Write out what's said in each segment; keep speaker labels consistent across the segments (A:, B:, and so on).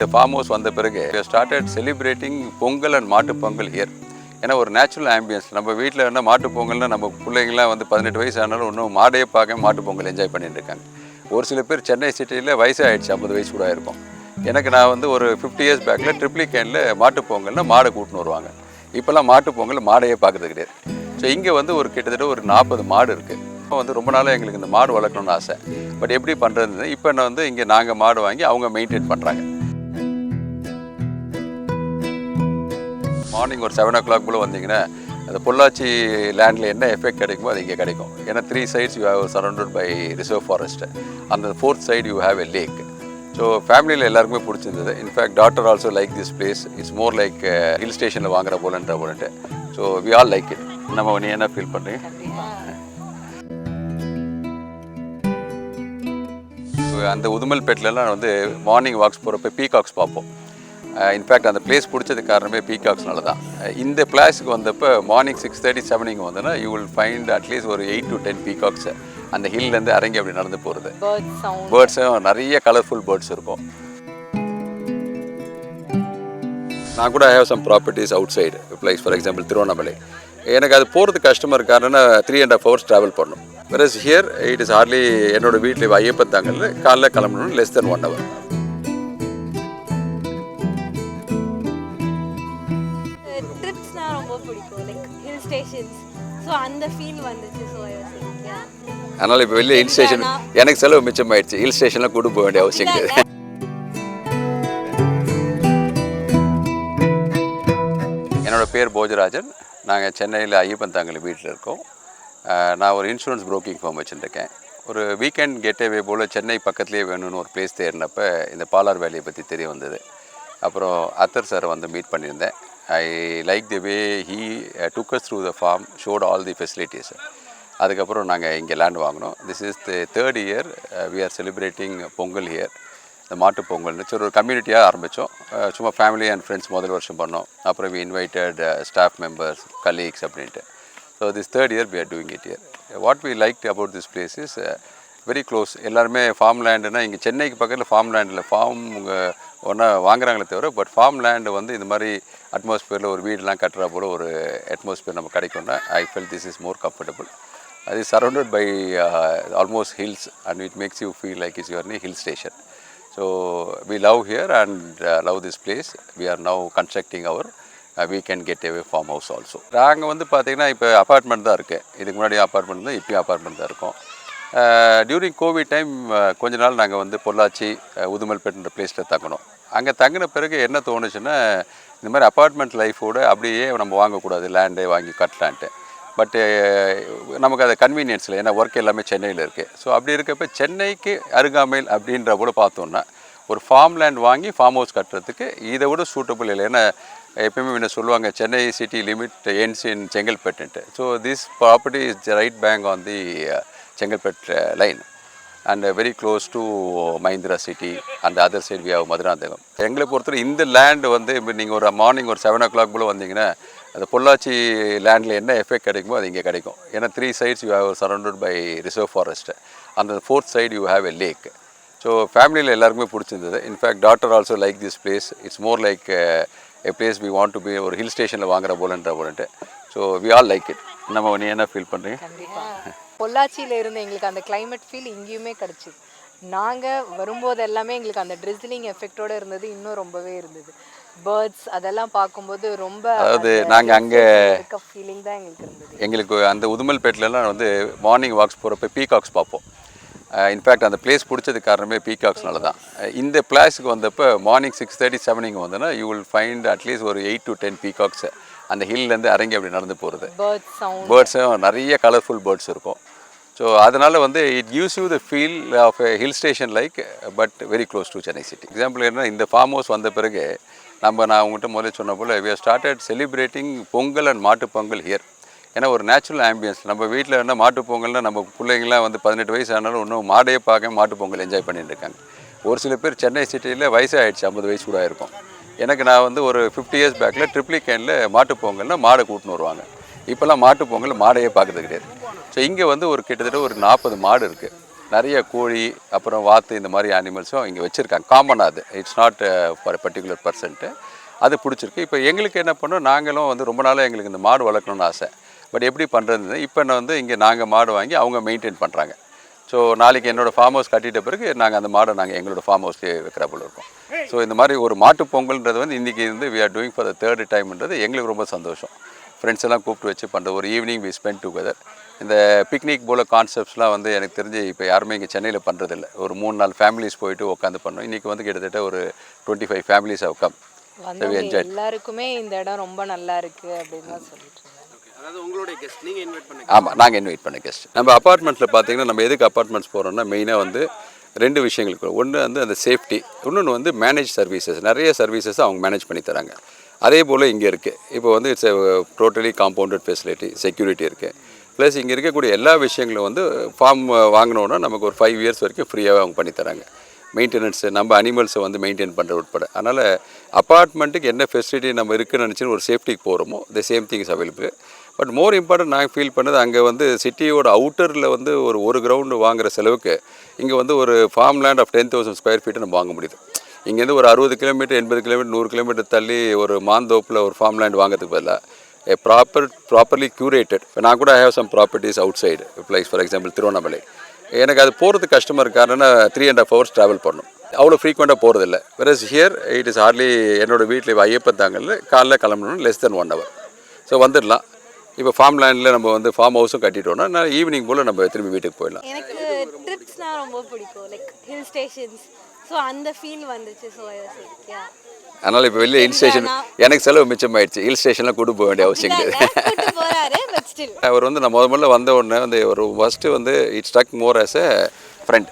A: The farm house வந்த பிறகு we started celebrating Pongal and Mattu Pongal here. ஏன்னா ஒரு நேச்சுரல் ஆம்பியன்ஸ் நம்ம வீட்டில் என்ன மாட்டு பொங்கல்னா நம்ம பிள்ளைங்களாம் வந்து 18 வயசு ஆனாலும் இன்னும் மாடையே பார்க்க மாட்டு பொங்கல் என்ஜாய் பண்ணிட்டு இருக்காங்க. ஒரு சில பேர் சென்னை சிட்டியில் வயசாகிடுச்சு 50 வயசு கூட இருக்கும். எனக்கு நான் வந்து ஒரு 50 இயர்ஸ் பேக்கில் ட்ரிப்ளிகேனில் மாட்டு பொங்கல்னா மாடை கூட்டின்னு வருவாங்க. இப்போல்லாம் மாட்டு பொங்கல் மாடையே பார்க்குறது கிடையாது. ஸோ இங்கே வந்து ஒரு கிட்டத்தட்ட ஒரு 40 மாடு இருக்குது. வந்து ரொம்ப நாளாக எங்களுக்கு இந்த மாடு வளர்க்கணும்னு ஆசை. பட் எப்படி பண்ணுறது இப்போ நான் வந்து இங்கே நாங்கள் மாடு வாங்கி அவங்க மெயின்டைன் பண்ணுறாங்க. மார்னிங் ஒரு 7 o'clock போல் வந்தீங்கன்னா அந்த பொள்ளாச்சி லேண்டில் என்ன எஃபெக்ட் கிடைக்குமோ அது இங்கே கிடைக்கும். ஏன்னா 3 sides you have surrounded by reserve forest. அந்த 4th side you have a lake. So ஃபேமிலியில் எல்லாருக்குமே பிடிச்சிருந்தது. In fact daughter also like this place. It's more like hill ஸ்டேஷனில் வாங்குற போலன்ட்டு. So we all like it. நம்ம நீ என்ன ஃபீல் பண்ணுறீங்க? அந்த உதுமல்பேட்டிலலாம் வந்து மார்னிங் வாக்ஸ் போகிறப்ப பீகாக்ஸ் பார்ப்போம். இன்ஃபேக்ட் அந்த பிளேஸ் பிடிச்சதுக்கு காரணமே பீகாக்ஸ்னால தான். இந்த பிளேஸுக்கு வந்தப்போ மார்னிங் 6:30 7 இங்கே வந்தோன்னா யூ வில் ஃபைண்ட் அட்லீஸ்ட் ஒரு 8 to 10 பீகாக்ஸ் அந்த ஹில்லேருந்து இறங்கி அப்படி நடந்து போகிறது. பேர்ட்ஸும் நிறைய கலர்ஃபுல் பேர்ட்ஸ் இருக்கும். நான் கூட have some properties outside like for example Tiruvannamalai. எனக்கு அது போகிறது கஷ்டமாக இருக்காருன்னா 3.5 hours ட்ராவல் பண்ணணும். Whereas here it is hardly என்னோட வீட்டில் ஐயப்பன் தாங்கல் காலைல கிளம்பணும் லெஸ் தென் 1 hour.
B: ட்ரிப்ஸ்னால் ரொம்ப பிடிக்கும் லைக் ஹில் ஸ்டேஷன்ஸ். ஸோ அந்த ஃபீல் வந்துச்சு. ஸோ
A: அதனால் இப்போ வெளியே ஹில் ஸ்டேஷன் எனக்கு செலவு மிச்சமாயிடுச்சு. ஹில் ஸ்டேஷனில் கூட்டு போக வேண்டிய அவசியம் கிடையாது. என்னோடய பேர் போஜராஜன். நாங்கள் சென்னையில் ஐயப்பன் தாங்கல் வீட்டில் இருக்கோம். நான் ஒரு இன்சூரன்ஸ் ப்ரோக்கிங் ஃபார்ம் வச்சுருக்கேன். ஒரு வீக்கெண்ட் கெட்டவே போல் சென்னை பக்கத்துலேயே வேணும்னு ஒரு பிளேஸ் தேடினப்போ இந்த பாலார் வேலியை பற்றி தெரிய வந்தது. அப்புறம் அத்தர் சாரை வந்து மீட் பண்ணியிருந்தேன். I like the way he took us through the farm, showed all the facilities. அதுக்கப்புறம் நாங்கள் இங்கே லேண்ட் வாங்கினோம். This is the 3rd year we are celebrating Pongal here. இந்த மாட்டு பொங்கல்னு சரி ஒரு கம்யூனிட்டியாக ஆரம்பித்தோம். சும்மா ஃபேமிலி அண்ட் ஃப்ரெண்ட்ஸ் முதல் வருஷம் பண்ணோம். அப்புறம் we invited staff members, colleagues அப்படின்ட்டு. So this 3rd year we are doing it here. What we liked about this place is very close. எல்லாருமே ஃபார்ம் லேண்டுனா இங்கே சென்னைக்கு பக்கத்தில் ஃபார்ம் லேண்டில் ஃபார்ம் ஒன்றா வாங்குறாங்களே தவிர பட் ஃபார்ம் லேண்டு வந்து இந்த மாதிரி அட்மாஸ்பியரில் ஒரு வீடெலாம் கட்டுறா போல் ஒரு அட்மாஸ்பியர் நம்ம கிடைக்கும்னா I fell this is more comfortable. அது is surrounded by almost hills and it makes you feel like is your hill station. So we love here and love this place. We are now constructing our we can get away farm house also. நாங்கள் வந்து பார்த்திங்கன்னா இப்போ apartment தான் இருக்குது. இதுக்கு முன்னாடி apartment தான், இப்போயும் அப்பார்ட்மெண்ட் தான் இருக்கும். டியூரிங் கோவிட் டைம் கொஞ்ச நாள் நாங்கள் வந்து பொள்ளாச்சி உதுமல்பேட்டுன்ற பிளேஸில் தங்கணும். அங்கே தங்கின பிறகு என்ன தோணுச்சுன்னா இந்த மாதிரி அப்பார்ட்மெண்ட் லைஃபோடு அப்படியே நம்ம வாங்கக்கூடாது, லேண்டே வாங்கி கட்டலான்ட்டு. பட்டு நமக்கு அது கன்வீனியன்ஸ் இல்லை, ஏன்னா ஒர்க் எல்லாமே சென்னையில் இருக்குது. ஸோ அப்படி இருக்கப்போ சென்னைக்கு அருகாமையில் அப்படின்ற கூட பார்த்தோன்னா ஒரு ஃபார்ம் லேண்ட் வாங்கி ஃபார்ம் ஹவுஸ் கட்டுறதுக்கு இதை விட சூட்டபுள் இல்லை. ஏன்னா எப்பயுமே என்ன சொல்லுவாங்க Chennai city limit ends in செங்கல்பேட்டுன்ட்டு. So this property is right bank on the Chengalpet line and very close to Mahindra city and other side we have Madurantakam. எங்களை பொறுத்தவரை இந்த லேண்டு வந்து இப்போ நீங்கள் ஒரு மார்னிங் ஒரு 7 o'clock போல் வந்தீங்கன்னா அந்த பொள்ளாச்சி லேண்டில் என்ன எஃபெக்ட் கிடைக்குமோ அது இங்கே கிடைக்கும். ஏன்னா 3 sides you have surrounded by reserve forest. அந்த 4th side you have a lake. So ஃபேமிலியில் எல்லாருக்குமே பிடிச்சிருந்தது. In fact daughter also like this place. It's more like a place we want to be ஒரு ஹில் ஸ்டேஷனில் வாங்குற போலன்ட்டு. So we all like it. நம்ம நீ என்ன ஃபீல் பண்ணுறீங்க?
C: கண்டிப்பாக பொள்ளாச்சியில் இருந்து எங்களுக்கு அந்த கிளைமேட் ஃபீல் இங்கேயுமே கிடச்சிது. நாங்கள் வரும்போது எல்லாமே எங்களுக்கு அந்த ட்ரிஸ்லிங் எஃபெக்டோடு இருந்தது, இன்னும் ரொம்பவே இருந்தது. பேர்ட்ஸ் அதெல்லாம் பார்க்கும்போது ரொம்ப
A: அதாவது நாங்கள் அங்கே
C: ஃபீலிங் தான் எங்களுக்கு இருந்தது.
A: எங்களுக்கு அந்த உதுமல்பேட்டிலலாம் வந்து மார்னிங் வாக்ஸ் போகிறப்ப பீகாக்ஸ் பார்ப்போம். இன்ஃபேக்ட் அந்த பிளேஸ் பிடிச்சதுக்கு காரணமே பீகாக்ஸ்னால தான். இந்த பிளேஸுக்கு வந்தப்போ மார்னிங் 6:30 7 இங்கே வந்தோன்னா யூ வில் ஃபைண்ட் அட்லீஸ்ட் ஒரு 8 to 10 பீகாக்ஸ் அந்த ஹில்லேருந்து இறங்கி அப்படி நடந்து போகிறது. பேர்ட்ஸும் நிறைய கலர்ஃபுல் பேர்ட்ஸ் இருக்கும். ஸோ அதனால் வந்து it gives you the feel of a hill station like but very close to Chennai city. Example என்ன, இந்த ஃபார்ம் ஹவுஸ் வந்த பிறகு நான் உங்கள்கிட்ட முதல்ல சொன்ன போல் we are started celebrating Pongal and Mattu Pongal here. ஏன்னா ஒரு நேச்சுரல் ஆம்பியன்ஸ் நம்ம வீட்டில் என்ன மாட்டு பொங்கல்னால் நம்ம பிள்ளைங்களாம் வந்து 18 வயசு ஆனாலும் இன்னும் மாடையே பார்க்க மாட்டு பொங்கல் என்ஜாய் பண்ணிட்டு இருக்காங்க. ஒரு சில பேர் சென்னை சிட்டியில் வயசாகிடுச்சு 50 வயசு கூட இருக்கும். எனக்கு நான் வந்து ஒரு 50 இயர்ஸ் பேக்கில் ட்ரிப்ளிகேனில் மாட்டு பொங்கல்னால் மாடை கூட்டின்னு வருவாங்க. இப்போல்லாம் மாட்டு பொங்கல் மாடையே பார்க்குறது கிடையாது. ஸோ இங்கே வந்து ஒரு கிட்டத்தட்ட ஒரு 40 மாடு இருக்குது. நிறைய கோழி அப்புறம் வாத்து இந்த மாதிரி அனிமல்ஸும் இங்கே வச்சுருக்காங்க. காமனாக அது it's not for particular percent. அது பிடிச்சிருக்கு. இப்போ எங்களுக்கு என்ன பண்ணோம், நாங்களும் வந்து ரொம்ப நாளாக எங்களுக்கு இந்த மாடு வளர்க்கணும்னு ஆசை. பட் எப்படி பண்ணுறது, இப்போ வந்து இங்கே நாங்கள் மாடு வாங்கி அவங்க மெயின்டைன் பண்ணுறாங்க. ஸோ நாளைக்கு என்னோடய ஃபார்ம் ஹவுஸ் கட்டிட்ட பிறகு நாங்கள் அந்த மாடை எங்களோட ஃபார்ம் ஹவுஸ்லேயே வைக்கிற போல இருக்கோம். ஸோ இந்த மாதிரி ஒரு மாட்டு பொங்கல்ன்றது வந்து இன்றைக்கி வந்து we are doing for the 3rd டைம்ன்றது எங்களுக்கு ரொம்ப சந்தோஷம். ஃப்ரெண்ட்ஸ் எல்லாம் கூப்பிட்டு வச்சு பண்ணுற ஒரு ஈவினிங் வி ஸ்பெண்ட் டுகெதர். இந்த பிக்னிக் போல் கான்செப்ட்ஸ்லாம் வந்து எனக்கு தெரிஞ்சு இப்போ யாருமே இங்கே சென்னையில் பண்ணுறதில்ல. ஒரு 3-4 ஃபேமிலிஸ் போயிட்டு உட்காந்து பண்ணோம். இன்றைக்கி வந்து கிட்டத்தட்ட ஒரு 25 ஃபேமிலிஸ் have come.
C: எல்லாருக்குமே இந்த இடம் ரொம்ப நல்லா இருக்குது அப்படின்னு தான் சொல்லிட்டு இருந்தாங்க.
A: ஆமாம், நாங்கள் இன்வைட் பண்ண கெஸ்ட். நம்ம அப்பார்ட்மெண்ட்ஸில் பார்த்தீங்கன்னா நம்ம எதுக்கு அப்பார்ட்மெண்ட்ஸ் போகிறோம்னா மெயினாக வந்து 2 விஷயங்களுக்கு. ஒன்று வந்து அந்த சேஃப்டி, இன்னொன்று வந்து மேனேஜ் சர்வீசஸ். நிறைய சர்வீசஸ் அவங்க மேனேஜ் பண்ணி தராங்க. அதே போல் இங்கே இருக்குது. இப்போ வந்து it's totally compounded facility, security இருக்குது. ப்ளஸ் இங்கே இருக்கக்கூடிய எல்லா விஷயங்களும் வந்து ஃபார்ம் வாங்கினோன்னா நமக்கு ஒரு 5 இயர்ஸ் வரைக்கும் ஃப்ரீயாகவே அவங்க பண்ணித்தராங்க. மெயின்டெனன்ஸு, நம்ம அனிமல்ஸை வந்து மெயின்டைன் பண்ணுற உட்பட. அதனால் அப்பார்ட்மெண்ட்டுக்கு என்ன ஃபெசிலிட்டி நம்ம இருக்குன்னு நினச்சின்னு ஒரு சேஃப்டிக்கு போகிறோமோ the same thing is available. But more important நான் ஃபீல் பண்ணது, அங்கே வந்து சிட்டியோட அவுட்டரில் வந்து ஒரு கிரவுண்டு வாங்குகிற செலவுக்கு இங்கே வந்து ஒரு farm land of 10,000 square feet நம்ம வாங்க முடியுது. இங்கேருந்து ஒரு 60 கிலோமீட்டர் 80 கிலோமீட்டர் 100 கிலோமீட்டர் தள்ளி ஒரு மாந்தோப்பில் ஒரு ஃபார்ம் லேண்ட் வாங்கிறதுக்கு பதிலாக ப்ராப்பர்லி க்யூரேட்டட். இப்போ நான் கூட I have some properties outside, like for example Tiruvannamalai. எனக்கு அது போகிறதுக்கு கஷ்டமாக இருக்காருன்னா 3.5 hours ட்ராவல் பண்ணணும். அவ்வளோ ஃப்ரீக்வெண்ட்டாக போகிறதில்ல. Whereas here it is hardly என்னோடய வீட்டில் ஐயப்பன் தாங்கல்ல காலைல கிளம்பணும் லெஸ் தென் 1 hour. ஸோ வந்துடலாம். இப்போ ஃபார்ம் லேண்டில் நம்ம வந்து ஃபார்ம் ஹவுஸும் கட்டிட்டோம்னா நான் ஈவினிங் போல் நம்ம திரும்பி வீட்டுக்கு போயிடலாம்.
B: எனக்கு ட்ரிப்ஸ்னால் ரொம்ப பிடிக்கும், லைக் ஹில் ஸ்டேஷன்ஸ். ஸோ அந்த ஃபீல் வந்துச்சு. ஸோ
A: அதனால் இப்போ வெளியே ஹில் ஸ்டேஷன் எனக்கு செலவு மிச்சமாயிடுச்சு. ஹில் ஸ்டேஷன்லாம் கூட்டு போக வேண்டிய அவசியம் கிடையாது. அவர் வந்து நான் முதல்ல வந்த உடனே வந்து ஒரு ஃபஸ்ட்டு வந்து it stuck more as a friend.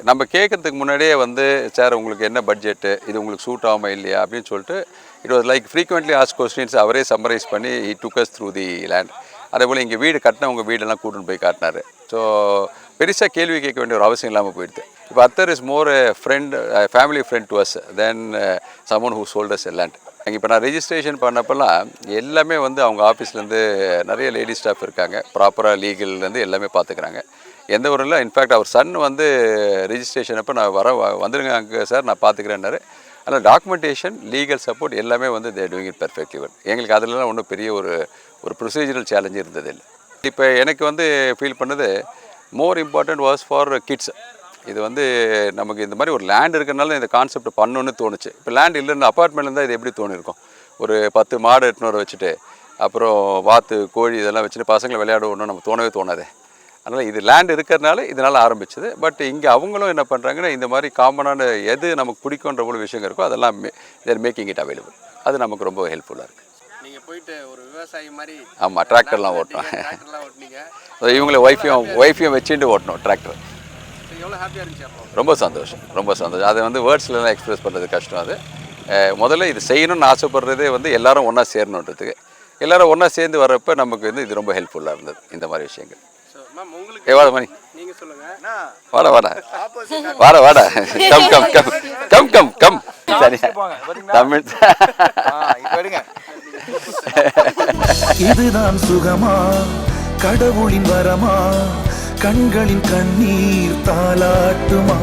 A: நம்ம கேட்குறதுக்கு முன்னாடியே வந்து சார் உங்களுக்கு என்ன பட்ஜெட்டு, இது உங்களுக்கு சூட் ஆகாமல் இல்லையா அப்படின்னு சொல்லிட்டு it was like frequently ask questions. அவரே சம்மரைஸ் பண்ணி he took us through the land. அதே போல் இங்கே வீடு கட்டினவங்க வீடெல்லாம் கூட்டின்னு போய் காட்டினார். ஸோ பெருசாக கேள்வி கேட்க வேண்டிய ஒரு அவசியம் இல்லாமல் போயிடுது. இப்போ other is more friend, family friend to us then someone who sold us a land. இப்போ நான் ரெஜிஸ்ட்ரேஷன் பண்ணப்பெல்லாம் எல்லாமே வந்து அவங்க ஆஃபீஸ்லேருந்து நிறைய லேடி ஸ்டாஃப் இருக்காங்க. ப்ராப்பராக லீகல்லேருந்து எல்லாமே பார்த்துக்கிறாங்க. எந்த ஒரு இல்லை. இன்ஃபேக்ட் அவர் சன் வந்து ரெஜிஸ்ட்ரேஷன் அப்போ நான் வந்துடுங்க அங்கே சார் நான் பார்த்துக்கிறேன்னாரு. அதனால் டாக்குமெண்டேஷன், லீகல் சப்போர்ட் எல்லாமே வந்து they doing it perfectly well. எங்களுக்கு அதிலலாம் ஒன்றும் பெரிய ஒரு ப்ரொசீஜரல் சேலஞ்சு இருந்ததில்லை. இப்போ எனக்கு வந்து ஃபீல் பண்ணது more important was for kids. இது வந்து நமக்கு இந்த மாதிரி ஒரு லேண்ட் இருக்கிறனால இந்த கான்செப்ட் பண்ணணுன்னு தோணுச்சு. இப்போ லேண்ட் இல்லைன்னு அப்பார்ட்மெண்ட்டில் இருந்தால் இது எப்படி தோணிருக்கும்? ஒரு 10 மாடு எட்டுனோரை வச்சுட்டு அப்புறம் வாத்து கோழி இதெல்லாம் வச்சுட்டு பசங்களை விளையாட விடணும் நம்ம தோணவே தோணாது. அதனால் இது லேண்ட் இருக்கிறதுனால இதனால் ஆரம்பிச்சது. பட் இங்கே அவங்களும் என்ன பண்ணுறாங்கன்னா இந்த மாதிரி காமனான எது நமக்கு பிடிக்குன்ற போல விஷயங்கள் இருக்கோ அதெல்லாம் தேர் மேக்கிங் இட் அவைலபிள். அது நமக்கு ரொம்ப ஹெல்ப்ஃபுல்லாக இருக்குது.
D: நீங்கள் போயிட்டு ஒரு விவசாயி மாதிரி
A: ஆமாம் டிராக்டர்லாம் ஓட்டணும். இவங்களை ஒய்ஃபையும் வச்சுட்டு ஓட்டணும் டிராக்டர்.
D: எவ்வளோ ஹாப்பியாக இருந்துச்சு அப்போ?
A: ரொம்ப சந்தோஷம், ரொம்ப சந்தோஷம். அதை வந்து வேர்ட்ஸ்லாம் எக்ஸ்பிரஸ் பண்ணுறது கஷ்டம். அது முதல்ல இது செய்யணும்னு ஆசைப்படுறதே வந்து எல்லோரும் ஒன்றா சேரணுன்றதுக்கு. எல்லோரும் ஒன்றா சேர்ந்து வர்றப்போ நமக்கு வந்து இது ரொம்ப ஹெல்ப்ஃபுல்லாக இருந்தது இந்த மாதிரி விஷயங்கள். வாடா மணி, வாடா வாடா வாடா வாடா come come come come come come சரியா தமிழ்.
E: இதுதான் சுகமா, கடவுளின் வரமா, கண்களின் கண்ணீர் தாலாட்டுமா?